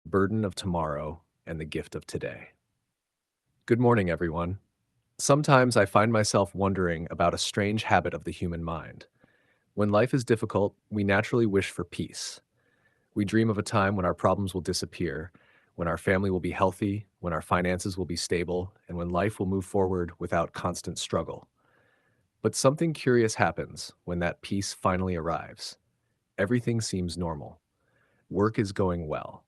Burden of tomorrow, and the gift of today. Good morning, everyone. Sometimes I find myself wondering about a strange habit of the human mind. When life is difficult, we naturally wish for peace. We dream of a time when our problems will disappear, when our family will be healthy, when our finances will be stable, and when life will move forward without constant struggle. But something curious happens when that peace finally arrives. Everything seems normal. Work is going well.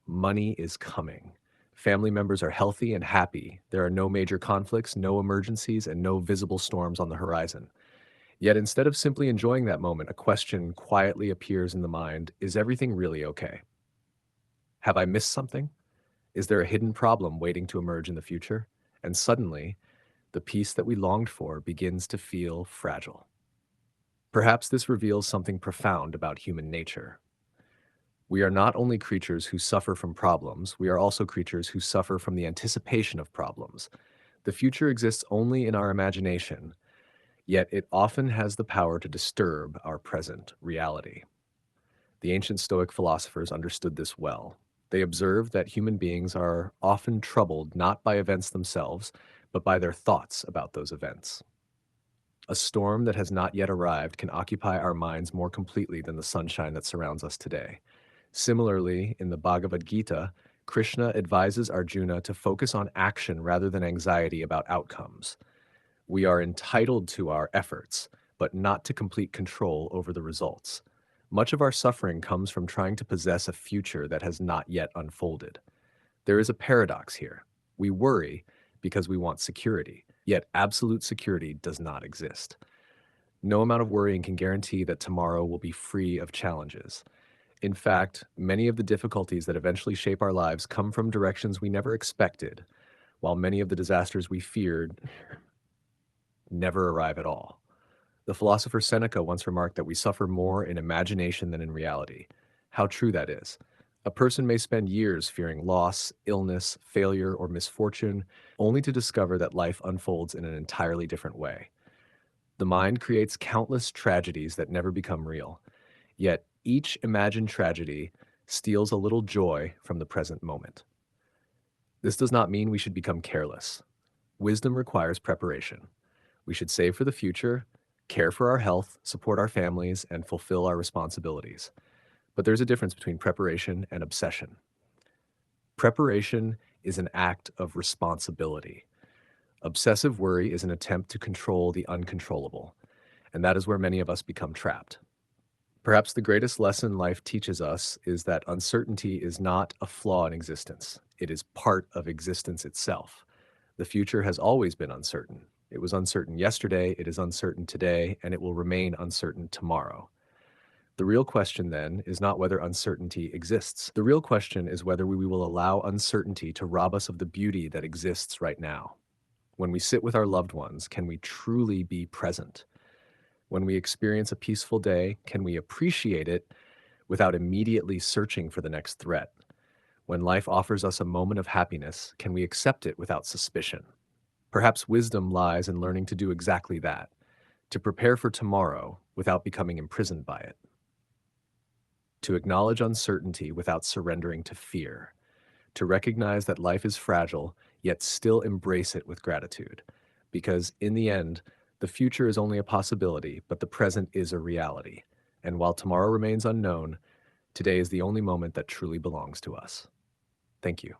Money is coming. Family members are healthy and happy. There are no major conflicts, no emergencies, and no visible storms on the horizon. Yet instead of simply enjoying that moment, a question quietly appears in the mind: is everything really okay? Have I missed something? Is there a hidden problem waiting to emerge in the future? And suddenly, the peace that we longed for begins to feel fragile. Perhaps this reveals something profound about human nature. We are not only creatures who suffer from problems, we are also creatures who suffer from the anticipation of problems. The future exists only in our imagination, yet it often has the power to disturb our present reality. The ancient Stoic philosophers understood this well. They observed that human beings are often troubled not by events themselves, but by their thoughts about those events. A storm that has not yet arrived can occupy our minds more completely than the sunshine that surrounds us today. Similarly, in the Bhagavad Gita, Krishna advises Arjuna to focus on action rather than anxiety about outcomes. We are entitled to our efforts, but not to complete control over the results. Much of our suffering comes from trying to possess a future that has not yet unfolded. There is a paradox here. We worry because we want security, yet absolute security does not exist. No amount of worrying can guarantee that tomorrow will be free of challenges. In fact, many of the difficulties that eventually shape our lives come from directions we never expected, while many of the disasters we feared never arrive at all. The philosopher Seneca once remarked that we suffer more in imagination than in reality. How true that is. A person may spend years fearing loss, illness, failure, or misfortune, only to discover that life unfolds in an entirely different way. The mind creates countless tragedies that never become real, yet each imagined tragedy steals a little joy from the present moment. This does not mean we should become careless. Wisdom requires preparation. We should save for the future, care for our health, support our families, and fulfill our responsibilities. But there's a difference between preparation and obsession. Preparation is an act of responsibility. Obsessive worry is an attempt to control the uncontrollable, and that is where many of us become trapped. Perhaps the greatest lesson life teaches us is that uncertainty is not a flaw in existence. It is part of existence itself. The future has always been uncertain. It was uncertain yesterday, it is uncertain today, and it will remain uncertain tomorrow. The real question then is not whether uncertainty exists. The real question is whether we will allow uncertainty to rob us of the beauty that exists right now. When we sit with our loved ones, can we truly be present? When we experience a peaceful day, can we appreciate it without immediately searching for the next threat? When life offers us a moment of happiness, can we accept it without suspicion? Perhaps wisdom lies in learning to do exactly that, to prepare for tomorrow without becoming imprisoned by it, to acknowledge uncertainty without surrendering to fear, to recognize that life is fragile, yet still embrace it with gratitude. Because in the end, the future is only a possibility, but the present is a reality. And while tomorrow remains unknown, today is the only moment that truly belongs to us. Thank you.